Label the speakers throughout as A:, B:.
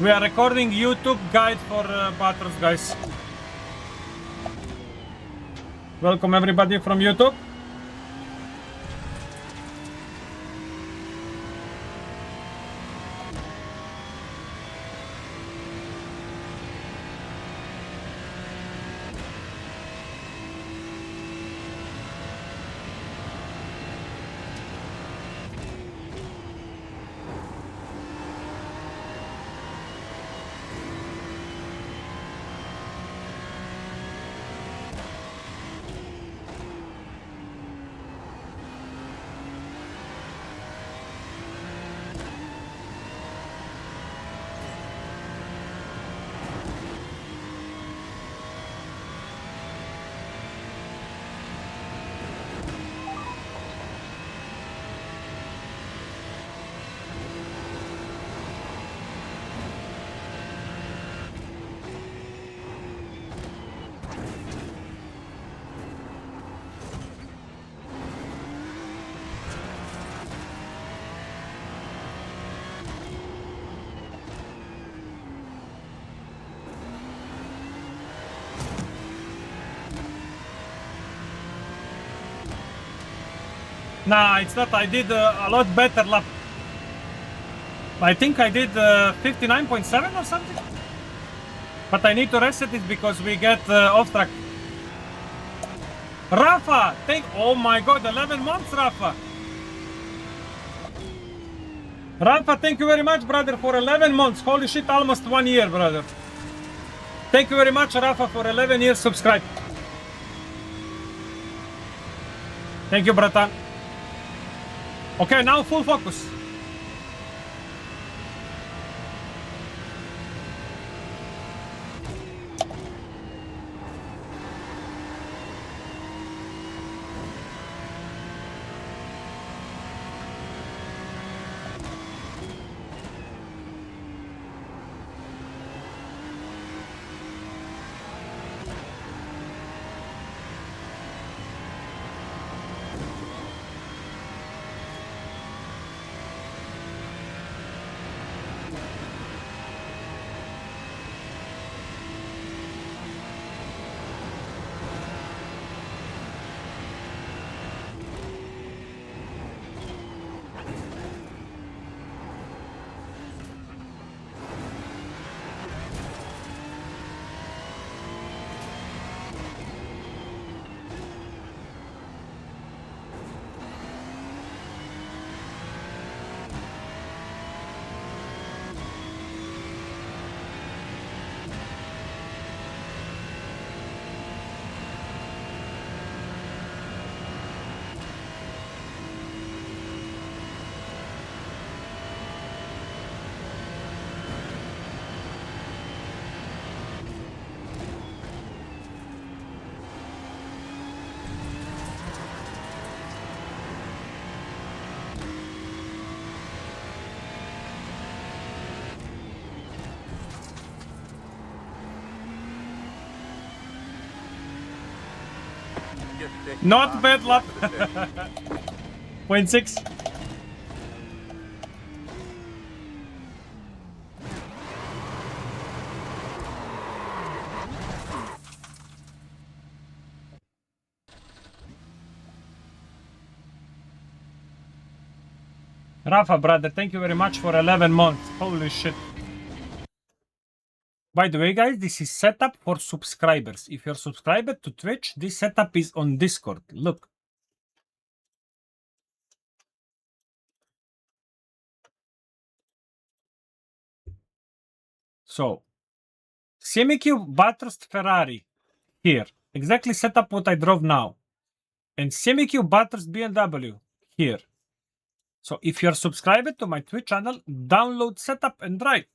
A: We are recording YouTube guide for Bathurst, guys. Welcome everybody from YouTube. Nah, it's not. I did a lot better lap. I think I did 59.7 or something. But I need to reset it because we get off track. Rafa, oh my god, 11 months, Rafa. Rafa, thank you very much, brother, for 11 months. Holy shit, almost 1 year, brother. Thank you very much, Rafa, for 11 years subscribe. Thank you, bratan. Okay, now full focus. Not bad luck. 0.6. Rafa, brother, thank you very much for 11 months. Holy shit. By the way, guys, this is setup for subscribers. If you're subscribed to Twitch, this setup is on Discord. Look. So, SIMUCUBE Bathurst Ferrari here. Exactly setup what I drove now. And SIMUCUBE Bathurst BMW here. So if you're subscribed to my Twitch channel, download setup and drive.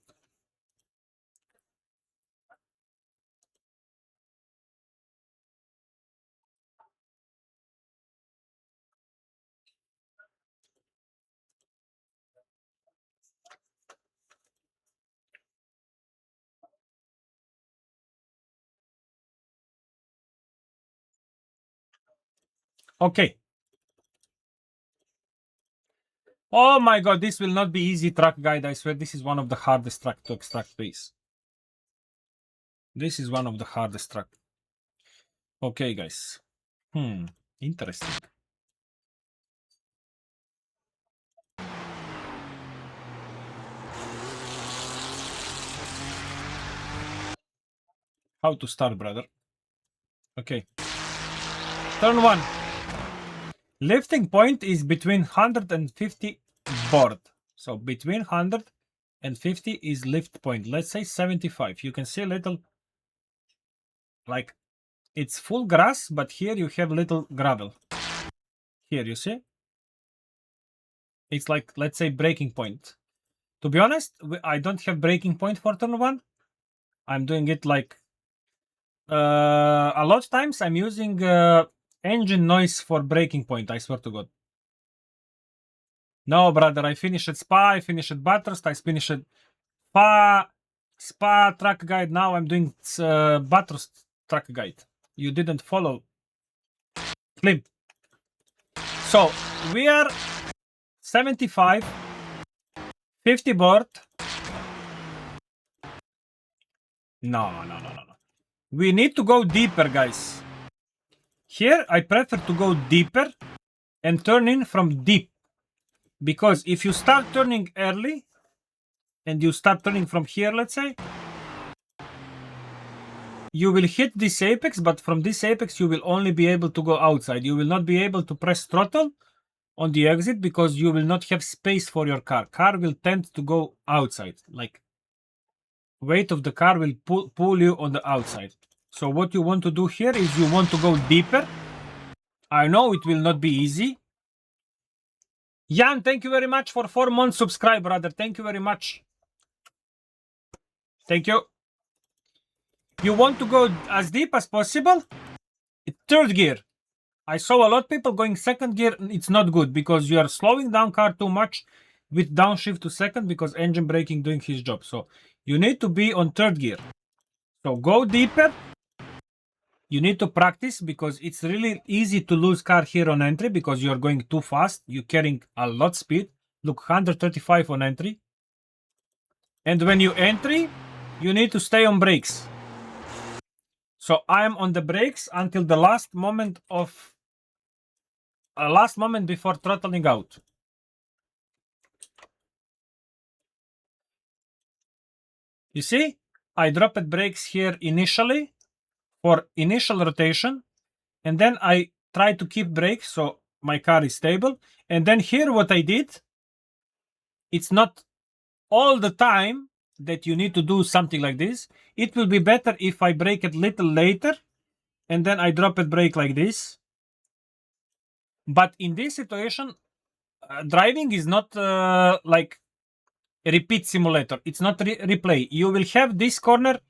A: Okay. Oh my god, this will not be easy track guide. I swear this is one of the hardest track to extract base. This is one of the hardest track. Okay, guys. Interesting. How to start, brother? Okay. Turn 1. Lifting point is between 150 board. So between 150 is lift point. Let's say 75. You can see a little, like, it's full grass, but here you have little gravel. Here, you see? It's like, let's say, breaking point. To be honest, I don't have breaking point for turn 1. I'm doing it like a lot of times I'm using engine noise for breaking point, I swear to God. No, brother, I finished Spa, I finished Bathurst, I finished Spa track guide. Now I'm doing Bathurst track guide. You didn't follow. Clip. So we are 75, 50 board. No. We need to go deeper, guys. Here, I prefer to go deeper and turn in from deep. Because if you start turning early, and you start turning from here, let's say, you will hit this apex, but from this apex, you will only be able to go outside. You will not be able to press throttle on the exit because you will not have space for your car. Car will tend to go outside. Like, weight of the car will pull you on the outside. So what you want to do here is you want to go deeper. I know it will not be easy. Jan, thank you very much for 4 months subscribe, brother. Thank you very much. Thank you. You want to go as deep as possible? Third gear. I saw a lot of people going second gear. It's not good because you are slowing down car too much with downshift to second because engine braking doing his job. So you need to be on third gear. So go deeper. You need to practice because it's really easy to lose car here on entry because you're going too fast. You're carrying a lot speed. Look, 135 on entry. And when you entry, you need to stay on brakes. So I am on the brakes until the last moment before throttling out. You see, I dropped brakes here initially for initial rotation, and then I try to keep brakes so my car is stable. And then here what I did, it's not all the time that you need to do something like this. It will be better if I brake it little later and then I drop it brake like this. But in this situation, driving is not like a repeat simulator. It's not replay. You will have this corner,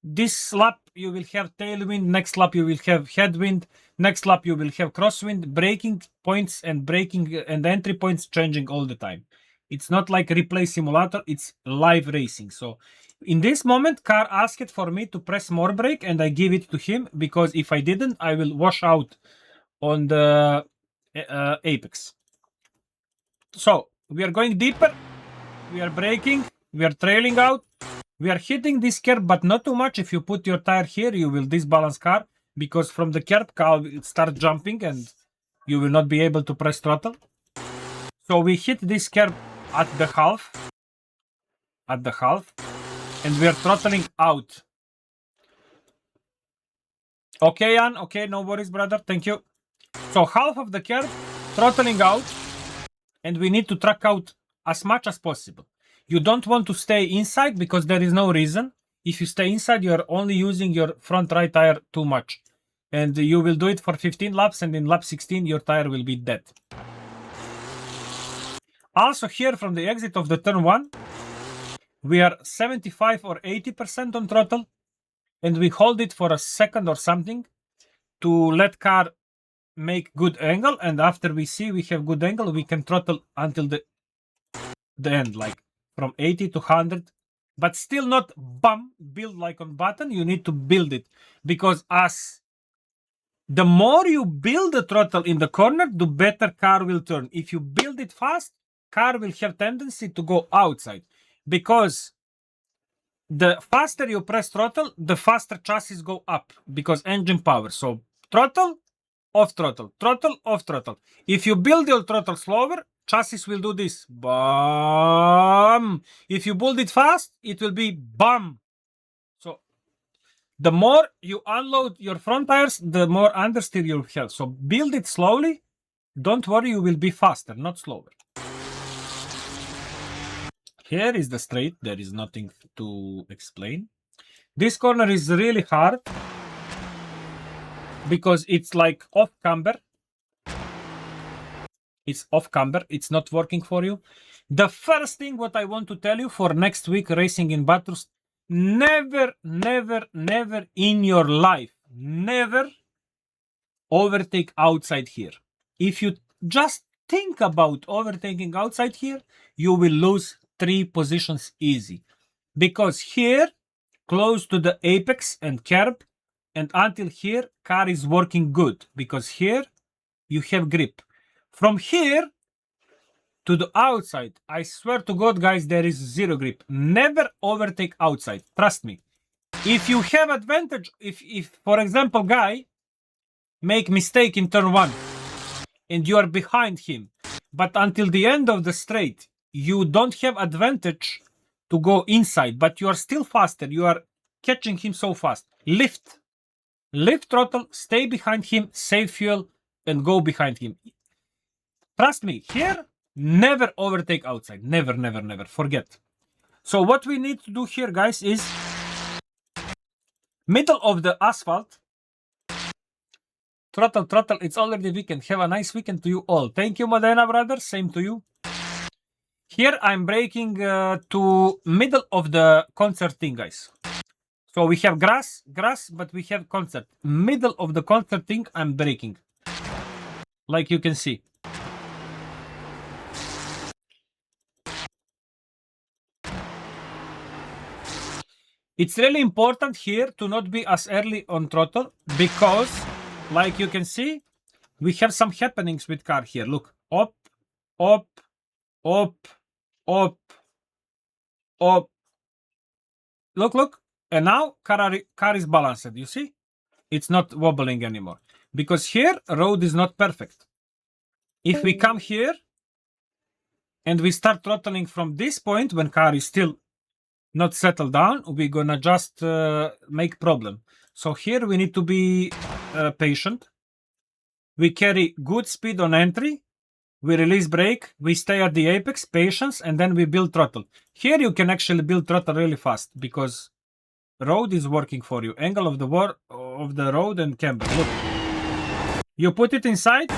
A: this lap you will have tailwind, next lap you will have headwind, next lap you will have crosswind, braking points and braking and entry points changing all the time. It's not like replay simulator, it's live racing. So in this moment, car asked for me to press more brake and I give it to him because if I didn't, I will wash out on the apex. So we are going deeper, we are braking, we are trailing out, we are hitting this curb, but not too much. If you put your tire here, you will disbalance car because from the curb, car will start jumping and you will not be able to press throttle. So we hit this curb at the half, and we are throttling out. Okay, Jan, okay, no worries, brother, thank you. So half of the curb, throttling out, and we need to track out as much as possible. You don't want to stay inside because there is no reason. If you stay inside, you are only using your front right tire too much. And you will do it for 15 laps, and in lap 16, your tire will be dead. Also here from the exit of the turn 1, we are 75 or 80% on throttle, and we hold it for a second or something to let car make good angle, and after we see we have good angle, we can throttle until the end, like from 80 to 100, but still not build like on button. You need to build it because as the more you build the throttle in the corner, the better car will turn. If you build it fast, car will have tendency to go outside, because the faster you press throttle, the faster chassis go up, because engine power. So throttle, off throttle, throttle, off throttle. If you build your throttle slower, chassis will do this. Bum. If you build it fast, it will be bum. So the more you unload your front tires, the more understeer you'll have. So build it slowly. Don't worry, you will be faster, not slower. Here is the straight. There is nothing to explain. This corner is really hard because it's like off camber. It's off camber. It's not working for you. The first thing what I want to tell you for next week racing in Bathurst, never, never, never in your life, never overtake outside here. If you just think about overtaking outside here, you will lose 3 positions easy. Because here, close to the apex and curb, and until here, car is working good. Because here, you have grip. From here to the outside, I swear to God, guys, there is 0 grip. Never overtake outside. Trust me. If you have advantage, if for example, guy make mistake in turn 1 and you are behind him, but until the end of the straight, you don't have advantage to go inside, but you are still faster. You are catching him so fast. Lift throttle, stay behind him, save fuel, and go behind him. Trust me, here, never overtake outside. Never, never, never. Forget. So what we need to do here, guys, is middle of the asphalt. Throttle, it's already weekend. Have a nice weekend to you all. Thank you, Modena brothers. Same to you. Here I'm braking to middle of the concert thing, guys. So we have grass, but we have concert. Middle of the concert thing, I'm braking. Like you can see. It's really important here to not be as early on throttle because, like you can see, we have some happenings with car here. Look, up, up, up, up, up. Look. And now car is balanced. You see? It's not wobbling anymore. Because here, road is not perfect. If we come here and we start throttling from this point when car is still not settled down, we're gonna just make problem. So here we need to be patient. We carry good speed on entry. We release brake. We stay at the apex, patience, and then we build throttle. Here you can actually build throttle really fast because road is working for you. Angle of the road and camber. Look, you put it inside.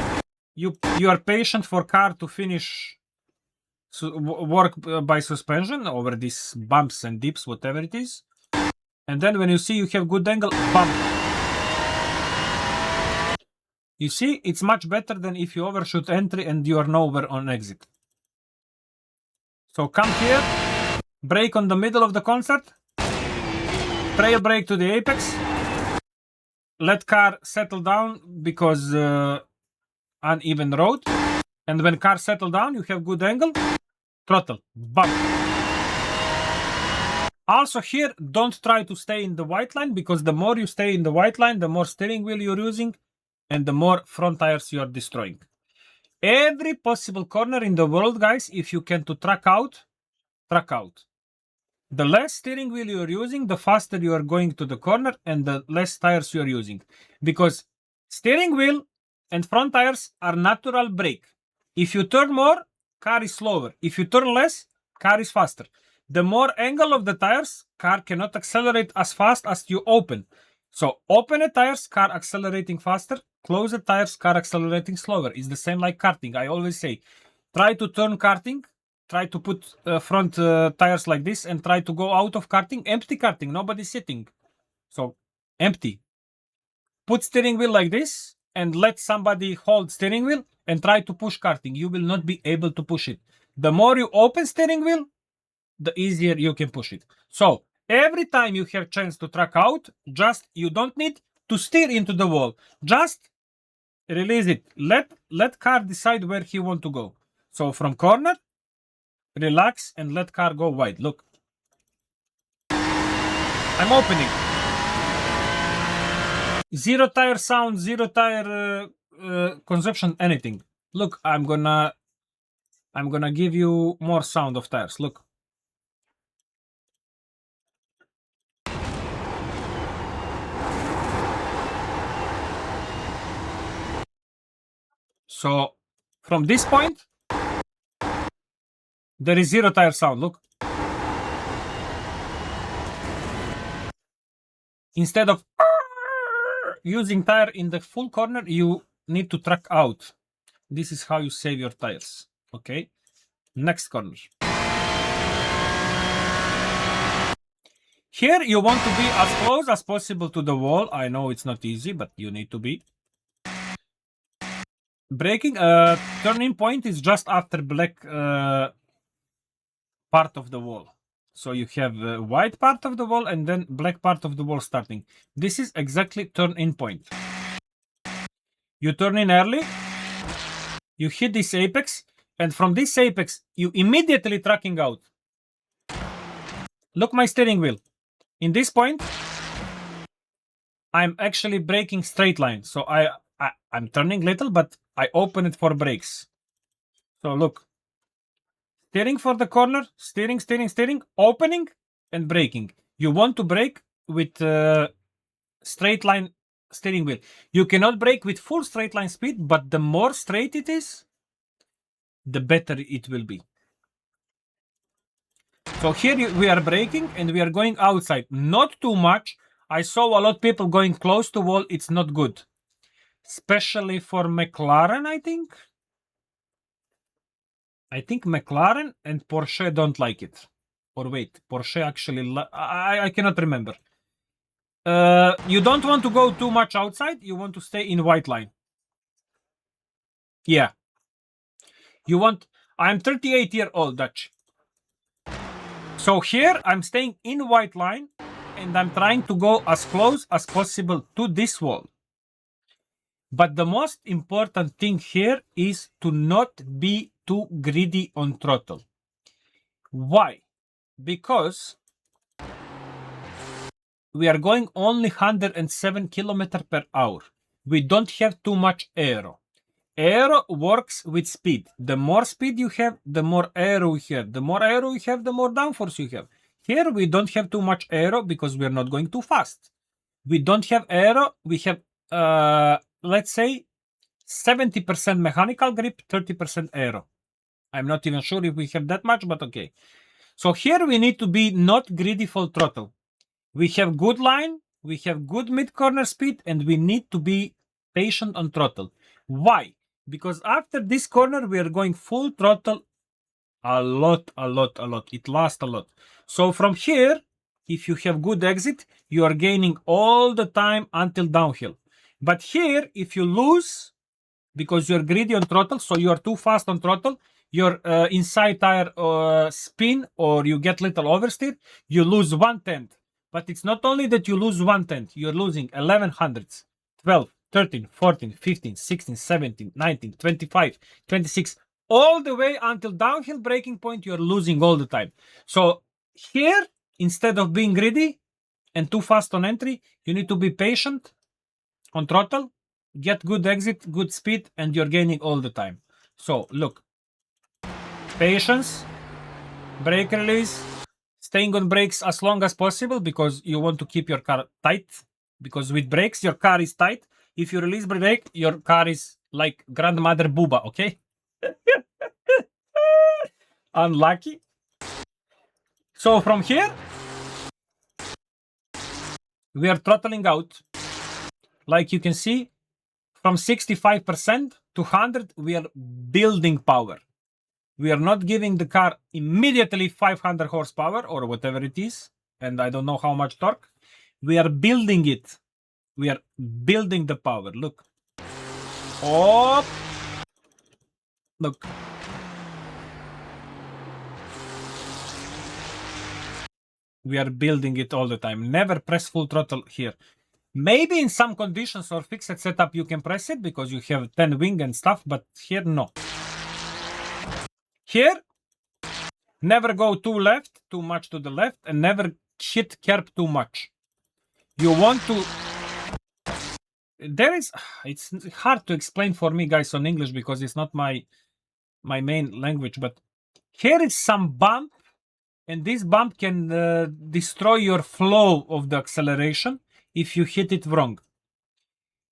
A: You are patient for car to finish. Work by suspension over these bumps and dips, whatever it is. And then when you see you have good angle, bump. You see, it's much better than if you overshoot entry and you are nowhere on exit. So come here, brake on the middle of the concert, trail brake to the apex, let car settle down because uneven road. And when car settle down, you have good angle. Throttle, bump. Also here, don't try to stay in the white line because the more you stay in the white line, the more steering wheel you're using and the more front tires you are destroying. Every possible corner in the world, guys, if you can to track out. The less steering wheel you're using, the faster you are going to the corner and the less tires you're using. Because steering wheel and front tires are natural brake. If you turn more, car is slower. If you turn less, car is faster. The more angle of the tires, car cannot accelerate as fast as you open. So open the tires, car accelerating faster. Close the tires, car accelerating slower. It's the same like karting. I always say, try to turn karting. Try to put front tires like this and try to go out of karting. Empty karting, nobody sitting. So empty. Put steering wheel like this and let somebody hold steering wheel and try to push karting. You will not be able to push it. The more you open steering wheel, the easier you can push it. So every time you have chance to track out, just you don't need to steer into the wall. Just release it. Let car decide where he want to go. So from corner, relax and let car go wide. Look. I'm opening. Zero tire sound, zero tire consumption, anything. Look, I'm gonna give you more sound of tires. Look. So from this point, there is zero tire sound. Look. Instead of using tire in the full corner, you need to track out. This is how you save your tires. Okay. Next corner. Here you want to be as close as possible to the wall. I know it's not easy, but you need to be. Braking, turning point is just after black part of the wall. So you have white part of the wall and then black part of the wall starting. This is exactly turn in point. You turn in early, you hit this apex, and from this apex, you immediately tracking out. Look my steering wheel. In this point, I'm actually braking straight line. So I'm turning little, but I open it for brakes. So look. Steering for the corner, steering, opening and braking. You want to brake with straight line steering wheel. You cannot brake with full straight line speed, but the more straight it is, the better it will be. So here we are braking and we are going outside. Not too much. I saw a lot of people going close to wall. It's not good. Especially for McLaren, I think. I think McLaren and Porsche don't like it. Or wait, Porsche actually... I cannot remember. You don't want to go too much outside. You want to stay in white line. Yeah. You want... I'm 38-year-old Dutch. So here I'm staying in white line and I'm trying to go as close as possible to this wall. But the most important thing here is to not be too greedy on throttle. Why? Because we are going only 107 km per hour. We don't have too much aero. Aero works with speed. The more speed you have, the more aero you have. The more aero you have, the more downforce you have. Here we don't have too much aero because we are not going too fast. We don't have aero. We have, let's say, 70% mechanical grip, 30% aero. I'm not even sure if we have that much, but okay. So here we need to be not greedy for throttle. We have good line, we have good mid-corner speed, and we need to be patient on throttle. Why? Because after this corner, we are going full throttle a lot. It lasts a lot. So from here, if you have good exit, you are gaining all the time until downhill. But here, if you lose, because you're greedy on throttle, so you are too fast on throttle, your inside tire spin or you get little oversteer, you lose 1/10. But it's not only that you lose 1/10, you're losing 11 hundredths, 12, 13, 14, 15, 16, 17, 19, 25, 26, all the way until downhill braking point, you're losing all the time. So here, instead of being greedy and too fast on entry, you need to be patient on throttle, get good exit, good speed, and you're gaining all the time. So look, patience, brake release, staying on brakes as long as possible because you want to keep your car tight. Because with brakes, your car is tight. If you release brake, your car is like grandmother booba, okay? Unlucky. So from here, we are throttling out. Like you can see, from 65% to 100, we are building power. We are not giving the car immediately 500 horsepower or whatever it is. And I don't know how much torque. We are building it. We are building the power. Look. Oh. Look. We are building it all the time. Never press full throttle here. Maybe in some conditions or fixed setup you can press it because you have 10 wing and stuff, but here no. Here, Never go too much to the left, and never hit curb too much. You want to... It's hard to explain for me, guys, on English because it's not my main language, but here is some bump, and this bump can destroy your flow of the acceleration if you hit it wrong.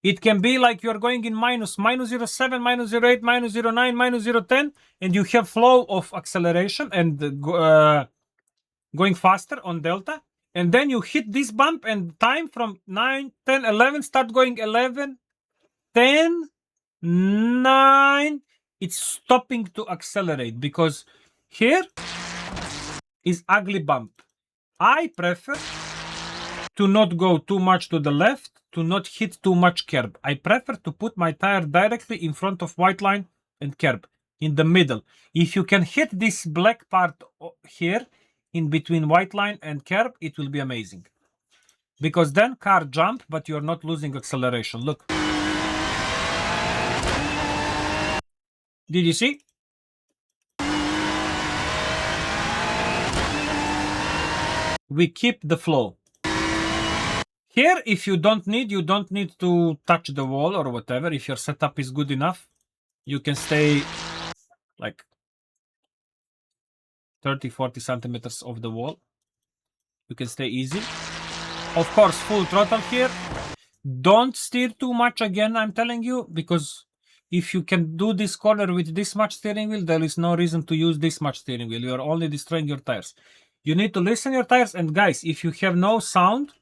A: It can be like you're going in minus 0.7, minus 0.8, minus 0.9, minus 0.10, and you have flow of acceleration and going faster on delta. And then you hit this bump and time from 9, 10, 11, start going 11, 10, 9. It's stopping to accelerate because here is ugly bump. I prefer to not go too much to the left, to not hit too much curb. I prefer to put my tire directly in front of white line and curb, in the middle. If you can hit this black part here, in between white line and curb, it will be amazing. Because then car jump, but you're not losing acceleration. Look. Did you see? We keep the flow. Here, if you don't need to touch the wall or whatever. If your setup is good enough, you can stay like 30, 40 centimeters off the wall. You can stay easy. Of course, full throttle here. Don't steer too much again, I'm telling you, because if you can do this corner with this much steering wheel, there is no reason to use this much steering wheel. You are only destroying your tires. You need to listen your tires. And guys, if you have no sound,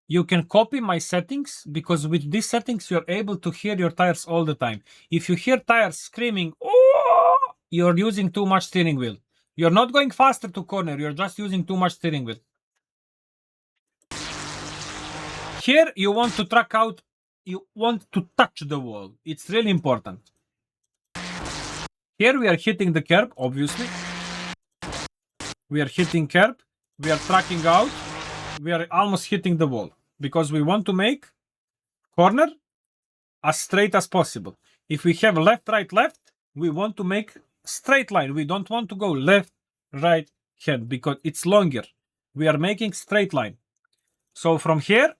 A: you can copy my settings, because with these settings, you're able to hear your tires all the time. If you hear tires screaming, oh, you're using too much steering wheel. You're not going faster to corner. You're just using too much steering wheel. Here, you want to track out. You want to touch the wall. It's really important. Here, we are hitting the curb, obviously. We are hitting curb. We are tracking out. We are almost hitting the wall, because we want to make corner as straight as possible. If we have left, right, left, we want to make straight line. We don't want to go left, right, hand, because it's longer. We are making straight line. So from here,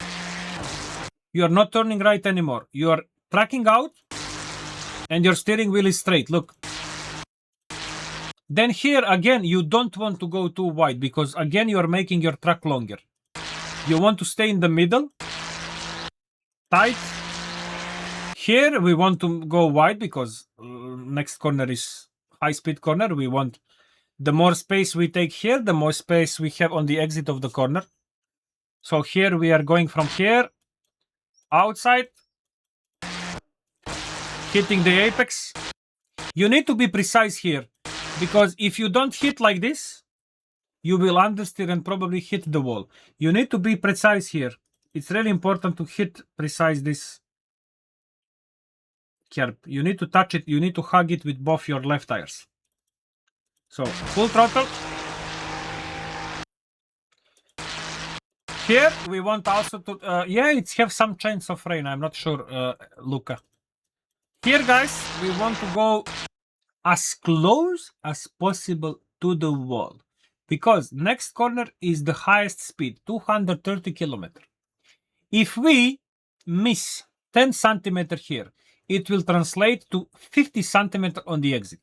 A: you are not turning right anymore. You are tracking out and your steering wheel is straight. Look. Then here again, you don't want to go too wide, because again, you are making your track longer. You want to stay in the middle, tight. Here we want to go wide, because next corner is high speed corner. We want the more space we take here, the more space we have on the exit of the corner. So here we are going from here, outside, hitting the apex. You need to be precise here, because if you don't hit like this, you will understeer and probably hit the wall. You need to be precise here. It's really important to hit precise this curb. You need to touch it. You need to hug it with both your left tires. So full throttle. Here we want also to, yeah, it's have some chance of rain. I'm not sure, Luca. Here, guys, we want to go as close as possible to the wall, because next corner is the highest speed, 230 kilometers. If we miss 10 centimeters here, it will translate to 50 centimeters on the exit.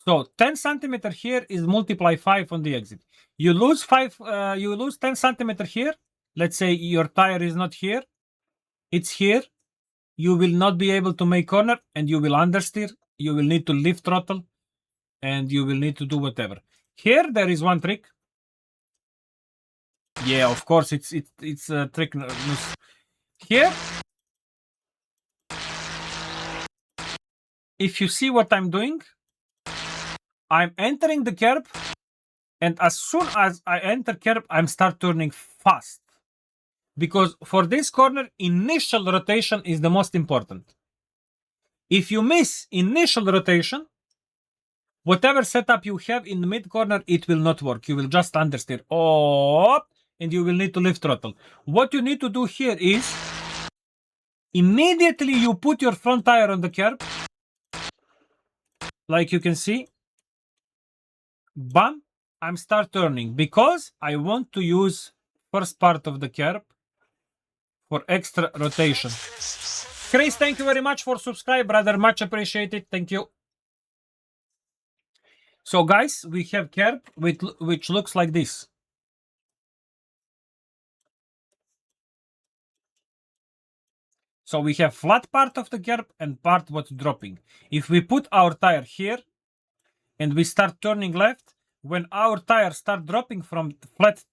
A: So 10 centimeters here is multiply 5 on the exit. You lose 10 centimeters here. Let's say your tire is not here. It's here. You will not be able to make corner, and you will understeer. You will need to lift throttle, and you will need to do whatever. Here, there is one trick. Yeah, of course, it's a trick. Here, if you see what I'm doing, I'm entering the curb, and as soon as I enter curb, I'm start turning fast. Because for this corner, initial rotation is the most important. If you miss initial rotation, whatever setup you have in the mid corner, it will not work. You will just understeer. Oh, and you will need to lift throttle. What you need to do here is, immediately you put your front tire on the curb, like you can see. bam, I'm start turning because I want to use first part of the curb for extra rotation. Chris, thank you very much for subscribe, brother. Much appreciated. Thank you. So, guys, we have curb which looks like this. So we have flat part of the curb and part what's dropping. If we put our tire here and we start turning left, when our tire start dropping from flat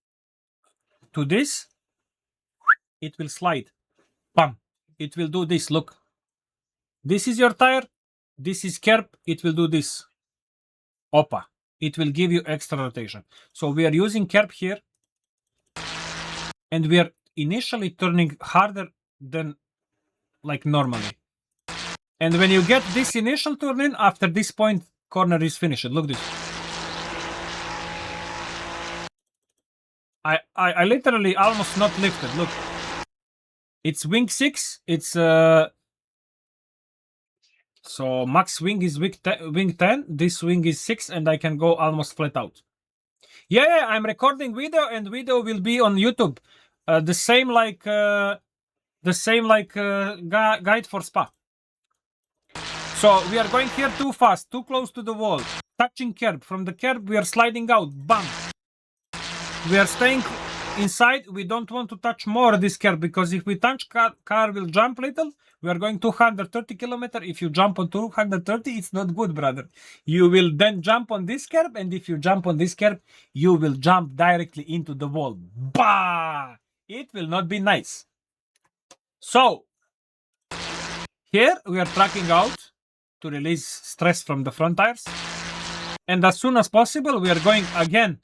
A: to this, it will slide. Bam! It will do this. Look. This is your tire. This is curb. It will do this. Opa. It will give you extra rotation. So we are using curb here. And we are initially turning harder than like normally. And when you get this initial turn in, after this point, corner is finished. Look this. I literally almost not lifted. Look. It's wing 6. It's so max wing is wing 10. This wing is 6 and I can go almost flat out. Yeah, I'm recording video and video will be on YouTube. The same like guide for Spa. So we are going here too fast, too close to the wall. Touching curb. From the curb we are sliding out. Bam. We are staying inside. We don't want to touch more this curb because if we touch car will jump little. We are going 230 kilometer. If you jump on 230, it's not good, brother. You will then jump on this curb, and if you jump on this curb, you will jump directly into the wall. Bah! It will not be nice. So here we are tracking out to release stress from the front tires, and as soon as possible we are going again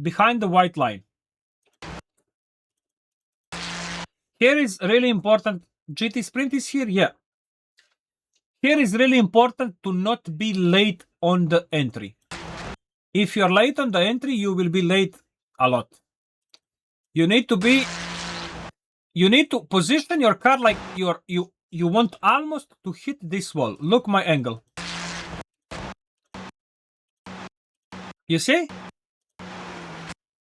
A: behind the white line. Here is really important. GT Sprint is here, yeah. Here is really important to not be late on the entry. If you're late on the entry, you will be late a lot. You need to position your car like you want almost to hit this wall. Look my angle. You see?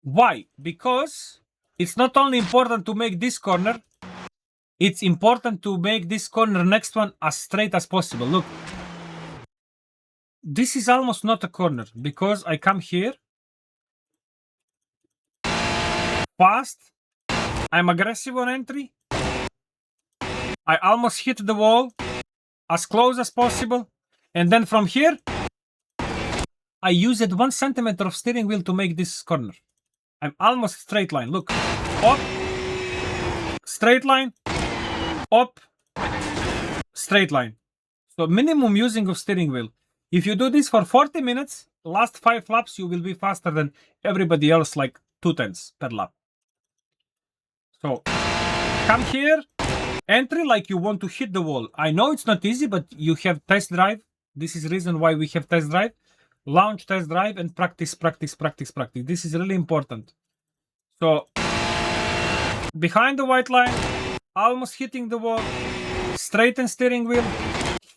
A: Why? Because it's not only important to make this corner, it's important to make this corner next one as straight as possible. Look. This is almost not a corner because I come here fast. I'm aggressive on entry. I almost hit the wall as close as possible. And then from here, I used 1 centimeter of steering wheel to make this corner. I'm almost straight line. Look. Up. Straight line. Up. Straight line. So minimum using of steering wheel. If you do this for 40 minutes, last 5 laps, you will be faster than everybody else, like 2/10 per lap. So come here, entry like you want to hit the wall. I know it's not easy, but you have test drive. This is the reason why we have test drive. Launch test drive and practice. This is really important. So behind the white line, almost hitting the wall, straighten steering wheel,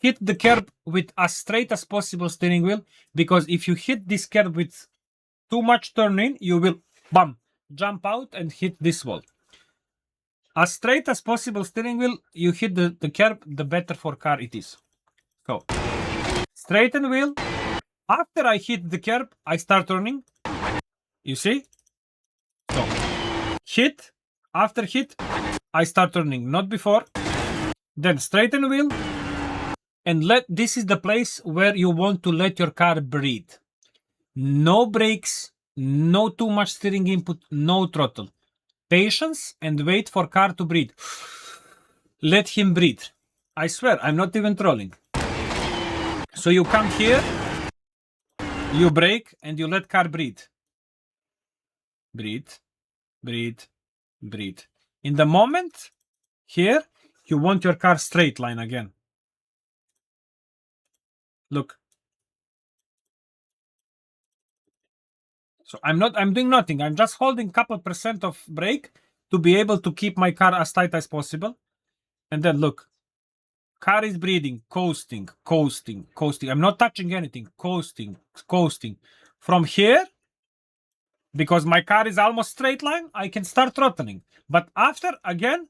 A: hit the curb with as straight as possible steering wheel, because if you hit this curb with too much turn in, you will bam, jump out and hit this wall. As straight as possible steering wheel, you hit the curb, the better for car it is. So straighten wheel. After I hit the curb, I start turning. You see? So hit. After hit, I start turning, not before. Then straighten wheel. And this is the place where you want to let your car breathe. No brakes, no too much steering input, no throttle. Patience and wait for car to breathe. Let him breathe. I swear, I'm not even trolling. So you come here, you brake, and you let car breathe. Breathe, breathe, breathe. In the moment, here, you want your car straight line again. Look. So I'm doing nothing. I'm just holding couple percent of brake to be able to keep my car as tight as possible. And then look. Car is breathing, coasting. I'm not touching anything. Coasting. From here, because my car is almost straight line, I can start throttling. But after, again,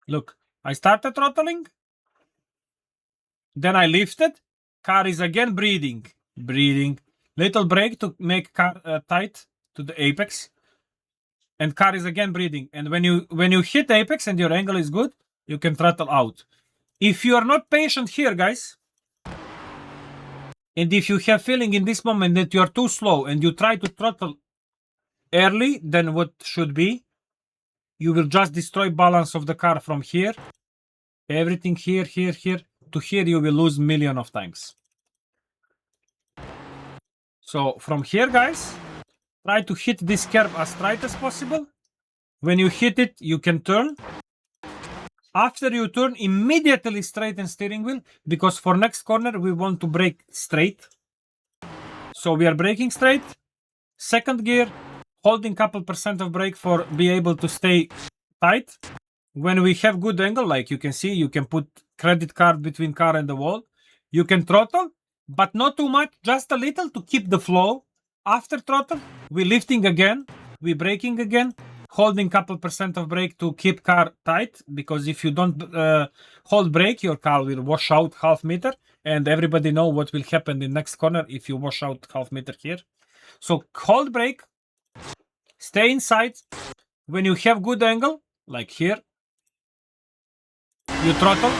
A: look, I started throttling, then I lifted, car is again breathing, little brake to make car tight to the apex, and car is again breathing. And when you hit apex and your angle is good, you can throttle out. If you are not patient here, guys, and if you have feeling in this moment that you are too slow and you try to throttle early than what should be, you will just destroy balance of the car from here. Everything here to here, you will lose million of times. So from here, guys, try to hit this curve as straight as possible. When you hit it, you can turn. After you turn, immediately straighten steering wheel, because for next corner, we want to brake straight. So we are braking straight. Second gear, holding couple percent of brake for be able to stay tight. When we have good angle, like you can see, you can put credit card between car and the wall. You can throttle, but not too much, just a little to keep the flow. After throttle, we lifting again, we braking again, holding couple percent of brake to keep car tight, because if you don't hold brake, your car will wash out half meter, and everybody know what will happen in next corner if you wash out half meter here. So hold brake, stay inside. When you have good angle, like here, you throttle.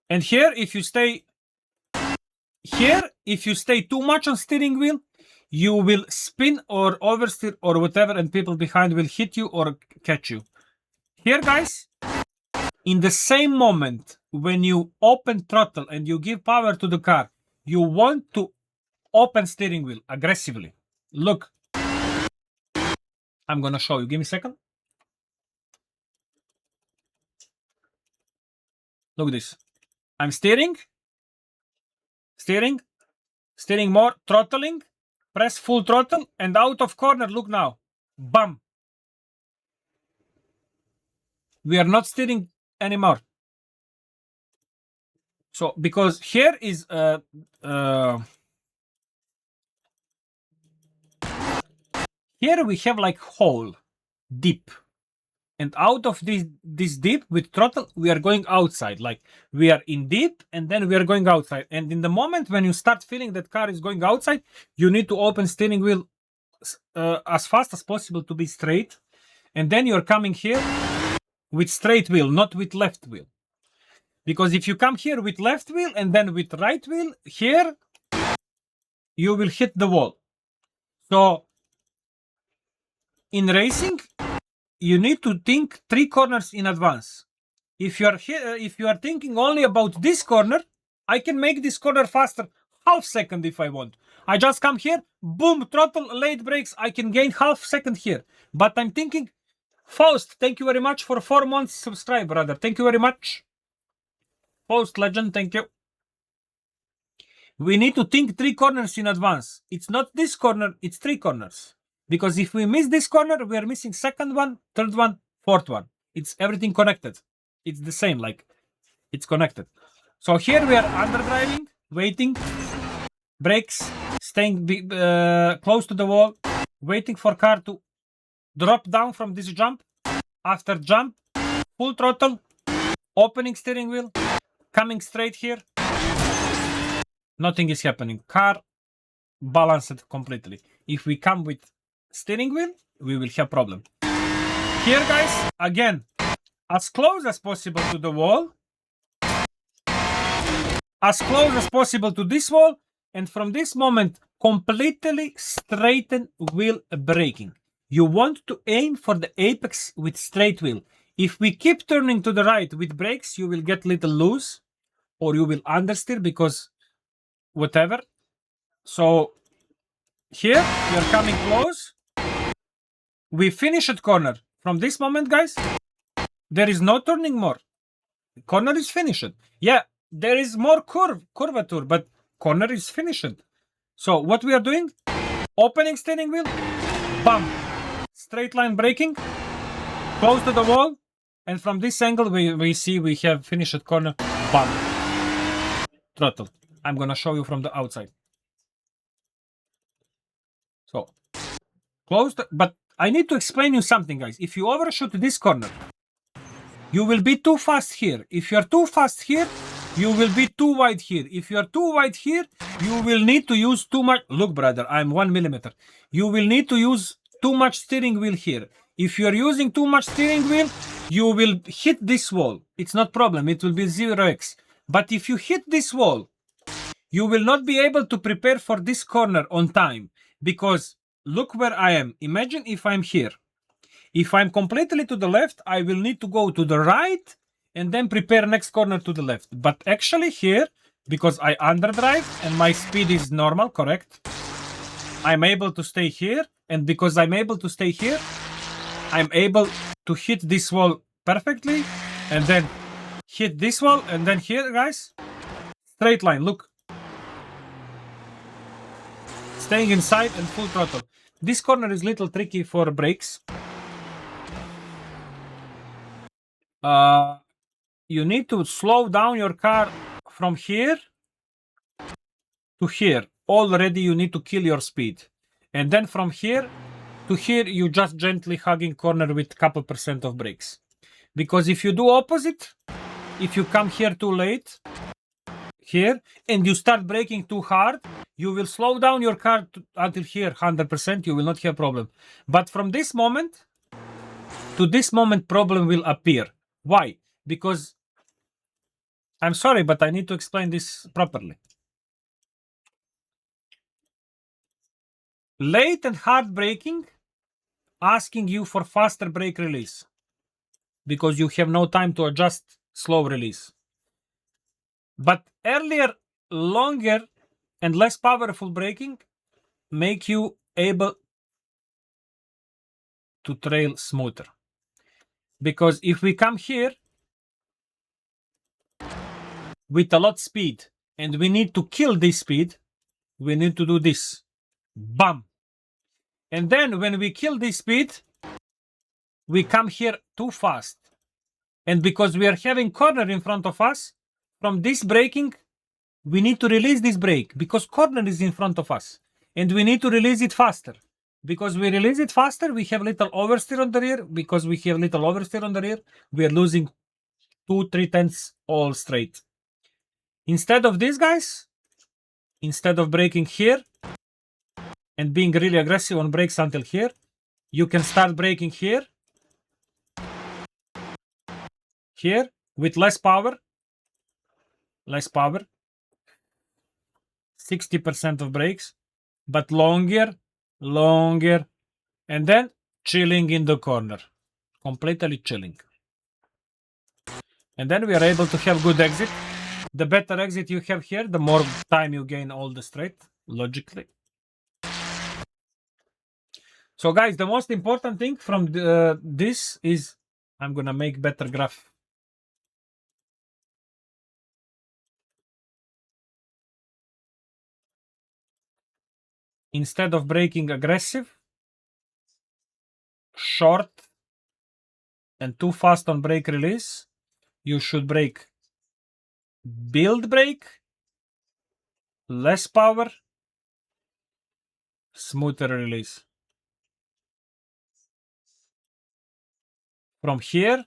A: And here, if you stay too much on steering wheel, you will spin or oversteer or whatever, and people behind will hit you or catch you. Here, guys, in the same moment when you open throttle and you give power to the car, you want to open steering wheel aggressively. Look, I'm gonna show you. Give me a second. Look at this. I'm steering more, throttling, press full throttle, and out of corner, look now. Bam. We are not steering anymore. So, because here is here we have like hole, deep. And out of this deep with throttle, we are going outside. Like we are in deep and then we are going outside. And in the moment when you start feeling that car is going outside, you need to open steering wheel as fast as possible to be straight. And then you're coming here with straight wheel, not with left wheel. Because if you come here with left wheel and then with right wheel, here, you will hit the wall. So in racing, you need to think 3 corners in advance. If you are thinking only about this corner, I can make this corner faster, half second if I want. I just come here, boom, throttle, late brakes, I can gain half second here. But I'm thinking, Faust, thank you very much for 4 months subscribe, brother. Thank you very much. Faust Legend, thank you. We need to think 3 corners in advance. It's not this corner, it's 3 corners. Because if we miss this corner, we are missing second one, third one, fourth one. It's everything connected. It's the same, like it's connected. So here we are underdriving, waiting, brakes, staying close to the wall, waiting for car to drop down from this jump. After jump, full throttle, opening steering wheel, coming straight here. Nothing is happening. Car balanced completely. If we come with steering wheel, we will have problem. Here, guys, again, as close as possible to the wall, as close as possible to this wall, and from this moment, completely straighten wheel braking. You want to aim for the apex with straight wheel. If we keep turning to the right with brakes, you will get little loose, or you will understeer because whatever. So here, we are coming close. We finish at corner. From this moment, guys, there is no turning more. Corner is finished. Yeah, there is more curvature, but corner is finished. So what we are doing? Opening steering wheel, bam, straight line braking, close to the wall, and from this angle we see we have finished at corner, bam, throttle. I'm gonna show you from the outside. So closed, but I need to explain you something, guys. If you overshoot this corner, you will be too fast here. If you're too fast here, you will be too wide here. If you're too wide here, you will need to use too much. Look, brother, I'm 1 millimeter. You will need to use too much steering wheel here. If you're using too much steering wheel, you will hit this wall. It's not problem. It will be 0x. But if you hit this wall, you will not be able to prepare for this corner on time, because look where I am. Imagine if I'm here. If I'm completely to the left, I will need to go to the right and then prepare next corner to the left. But actually here, because I underdrive and my speed is normal, correct? I'm able to stay here. And because I'm able to stay here, I'm able to hit this wall perfectly. And then hit this wall. And then here, guys, straight line, look. Staying inside and full throttle. This corner is a little tricky for brakes. You need to slow down your car from here to here. Already you need to kill your speed. And then from here to here, you just gently hugging corner with couple percent of brakes. Because if you do opposite, if you come here too late, here, and you start braking too hard, you will slow down your car until here, 100%, you will not have problem. But from this moment to this moment, problem will appear. Why? Because, I'm sorry, but I need to explain this properly. Late and hard braking, asking you for faster brake release, because you have no time to adjust slow release. But earlier, longer and less powerful braking make you able to trail smoother. Because if we come here with a lot speed and we need to kill this speed, we need to do this. Bam. And then when we kill this speed, we come here too fast. And because we are having corner in front of us, from this braking, we need to release this brake because corner is in front of us. And we need to release it faster. Because we release it faster, we have little oversteer on the rear. Because we have little oversteer on the rear, we are losing 2-3 tenths all straight. Instead of this, guys, instead of braking here and being really aggressive on brakes until here, you can start braking here, here, with less power, 60% of brakes, but longer, and then chilling in the corner, completely chilling. And then we are able to have good exit. The better exit you have here, the more time you gain all the straight, logically. So guys, the most important thing from this is, I'm gonna make better graph. Instead of braking aggressive, short, and too fast on brake release, you should brake build brake, less power, smoother release. From here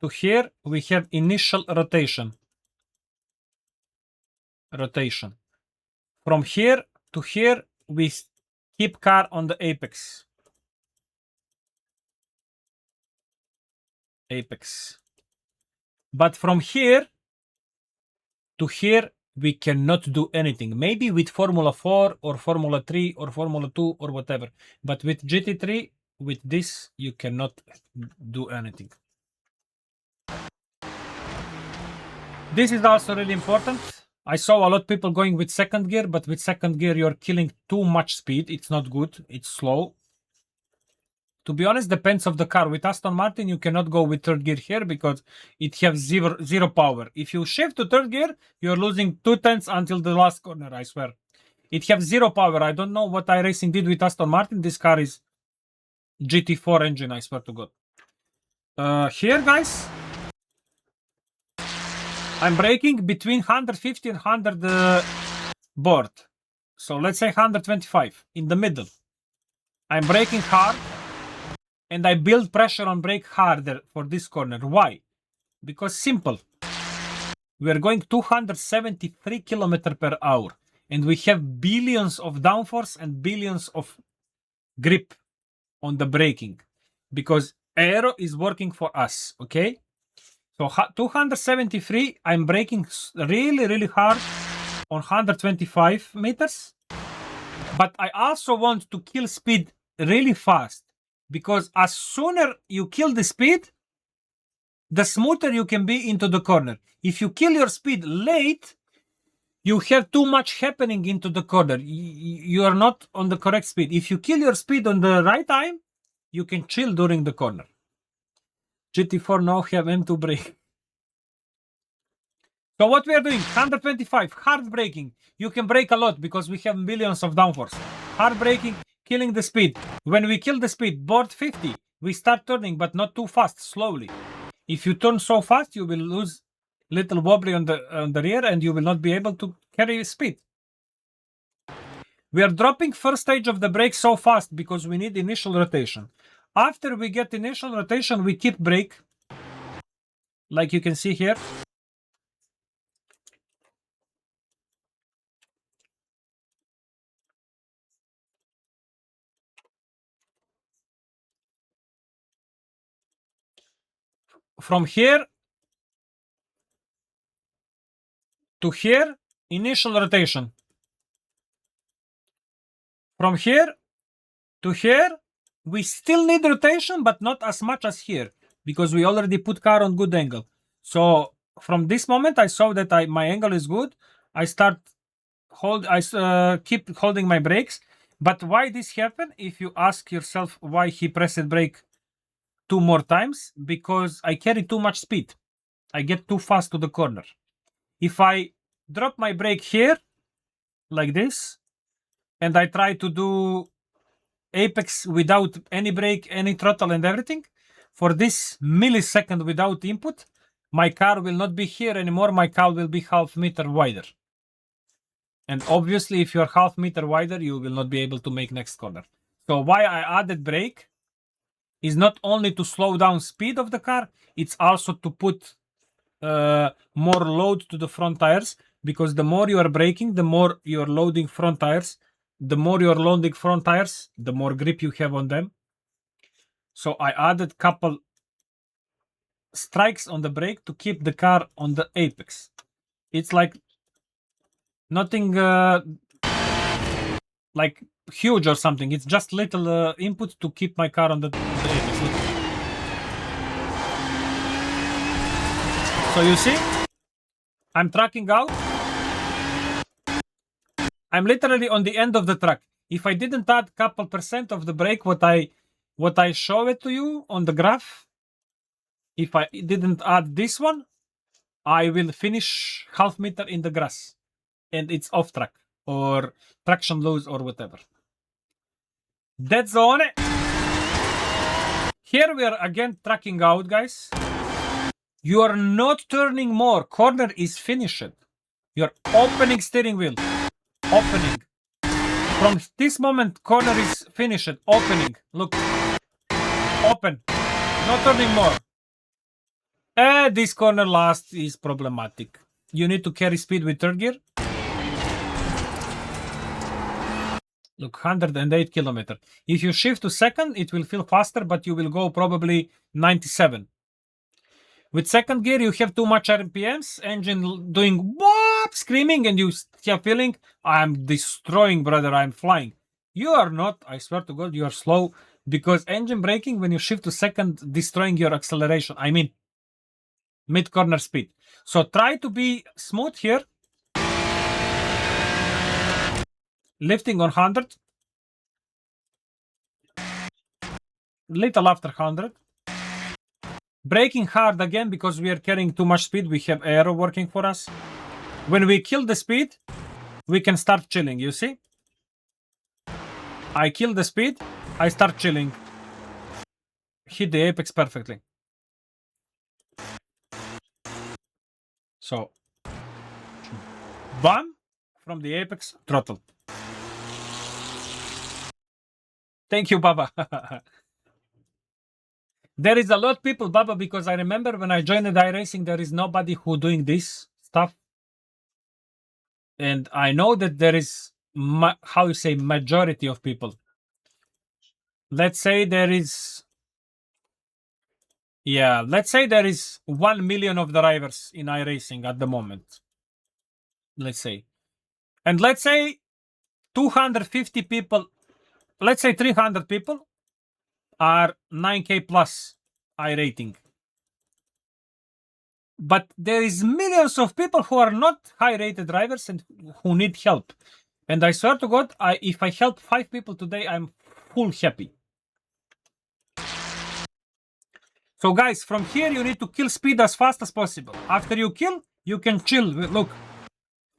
A: to here, we have initial rotation. From here to here, we keep car on the apex. But from here to here, we cannot do anything. Maybe with Formula 4 or Formula 3 or Formula 2 or whatever. But with GT3, with this, you cannot do anything. This is also really important. I saw a lot of people going with second gear, but with second gear, you're killing too much speed. It's not good. It's slow. To be honest, depends of the car. With Aston Martin, you cannot go with third gear here because it has zero power. If you shift to third gear, you're losing 2 tenths until the last corner, I swear. It has zero power. I don't know what iRacing did with Aston Martin. This car is GT4 engine, I swear to God. Here, guys, I'm braking between 150 and 100 board. So let's say 125 in the middle. I'm braking hard and I build pressure on brake harder for this corner. Why? Because simple. We are going 273 km per hour and we have billions of downforce and billions of grip on the braking because aero is working for us, okay? So 273, I'm braking really, really hard on 125 meters. But I also want to kill speed really fast because as sooner you kill the speed, the smoother you can be into the corner. If you kill your speed late, you have too much happening into the corner. You are not on the correct speed. If you kill your speed on the right time, you can chill during the corner. GT4 now have M2 brake. So what we are doing, 125, hard braking. You can brake a lot because we have millions of downforce. Hard braking, killing the speed. When we kill the speed, board 50, we start turning, but not too fast, slowly. If you turn so fast, you will lose little wobbly on the rear and you will not be able to carry speed. We are dropping first stage of the brake so fast because we need initial rotation. After we get initial rotation, we keep brake, like you can see here. From here to here, initial rotation. From here to here, we still need rotation, but not as much as here, because we already put car on good angle. So from this moment, I saw that my angle is good. I keep holding my brakes. But why this happened? If you ask yourself why he pressed brake 2 more times, because I carry too much speed. I get too fast to the corner. If I drop my brake here, like this, and I try to do apex without any brake, any throttle and everything, for this millisecond without input, my car will not be here anymore. My car will be half meter wider. And obviously, if you're half meter wider, you will not be able to make next corner. So why I added brake is not only to slow down speed of the car, it's also to put more load to the front tires, because the more you are braking, the more you're loading front tires. The more you're loading front tires, the more grip you have on them. So I added couple strikes on the brake to keep the car on the apex. It's like nothing like huge or something. It's just little input to keep my car on the apex. Look. So you see, I'm tracking out. I'm literally on the end of the track. If I didn't add couple percent of the brake, what I show it to you on the graph, if I didn't add this one, I will finish half meter in the grass and it's off track or traction loose or whatever. That's on it. Here we are again tracking out, guys. You are not turning more. Corner is finished. You're opening steering wheel. Opening. From this moment, corner is finished. Opening. Look. Open. Not turning more. This corner last is problematic. You need to carry speed with third gear. Look, 108 kilometers. If you shift to second, it will feel faster, but you will go probably 97. With second gear, you have too much RPMs, engine doing whoop, screaming, and you have feeling, I'm destroying, brother, I'm flying. You are not, I swear to God, you are slow, because engine braking, when you shift to second, destroying your acceleration. I mean, mid-corner speed. So try to be smooth here. Lifting on 100. Little after 100. Braking hard again because we are carrying too much speed. We have aero working for us. When we kill the speed, we can start chilling, you see? I kill the speed, I start chilling. Hit the apex perfectly. So, bam, from the apex, throttle. Thank you, Baba. There is a lot of people, Baba, because I remember when I joined iRacing, there is nobody who doing this stuff. And I know that there is, how you say, majority of people. Let's say there is, yeah, let's say there is 1 million of drivers in iRacing at the moment. Let's say. And let's say 250 people, let's say 300 people are 9K plus iRating. But there is millions of people who are not high-rated drivers and who need help. And I swear to God, if I help 5 people today, I'm full happy. So guys, from here you need to kill speed as fast as possible. After you kill, you can chill. Look,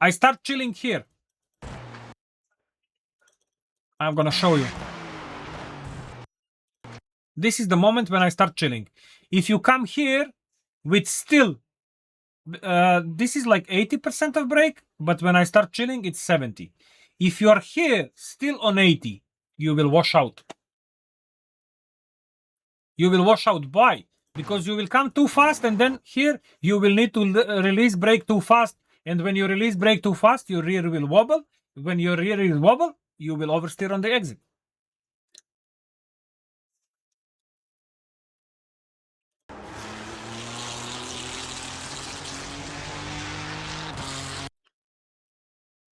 A: I start chilling here. I'm gonna show you. This is the moment when I start chilling. If you come here with still, this is like 80% of brake, but when I start chilling, it's 70. If you are here still on 80, you will wash out. You will wash out. Why? Because you will come too fast, and then here you will need to release brake too fast. And when you release brake too fast, your rear will wobble. When your rear will wobble, you will oversteer on the exit.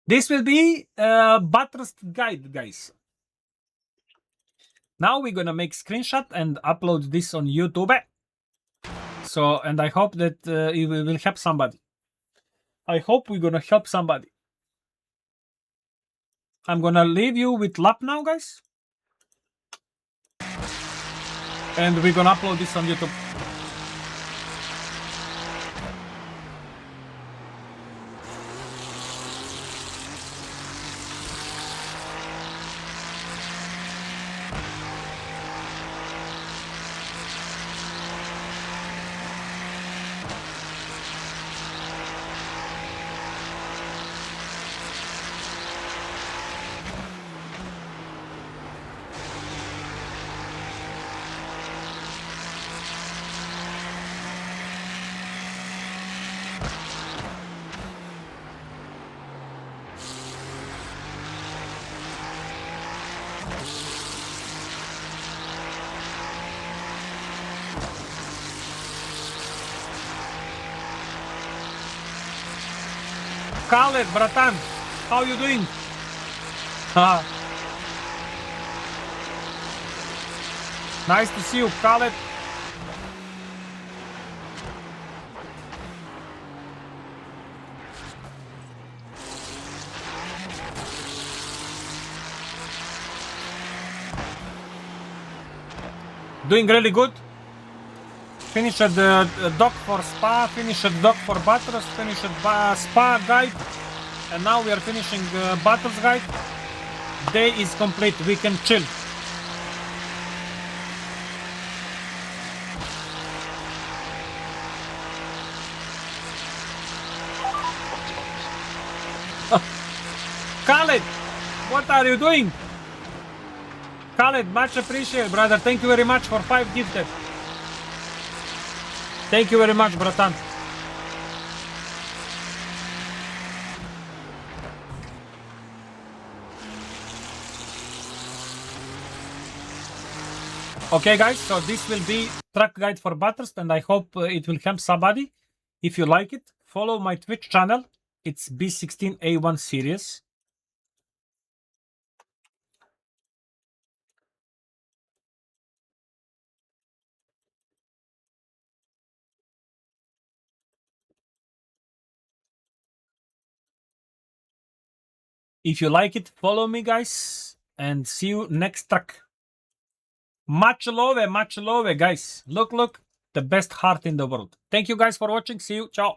A: This will be a BATHURST guide, guys. Now we're gonna make screenshot and upload this on YouTube. So, and I hope that it will help somebody. I hope we're gonna help somebody. I'm gonna leave you with lap now, guys. And we're gonna upload this on YouTube. Khaled, bratan, how you doing? Nice to see you, Khaled. Doing really good. Finished the dock for Spa, finished the dock for BATHURST, finished Spa guide, and now we are finishing BATHURST guide. Day is complete, we can chill. Khaled, what are you doing? Khaled, much appreciated, brother. Thank you very much for 5 gifted. Thank you very much, bratan. Okay, guys, so this will be track guide for BATHURST, and I hope it will help somebody. If you like it, follow my Twitch channel. It's B16A1 series. If you like it, follow me, guys, and see you next track. Much love, guys. Look, the best heart in the world. Thank you, guys, for watching. See you. Ciao.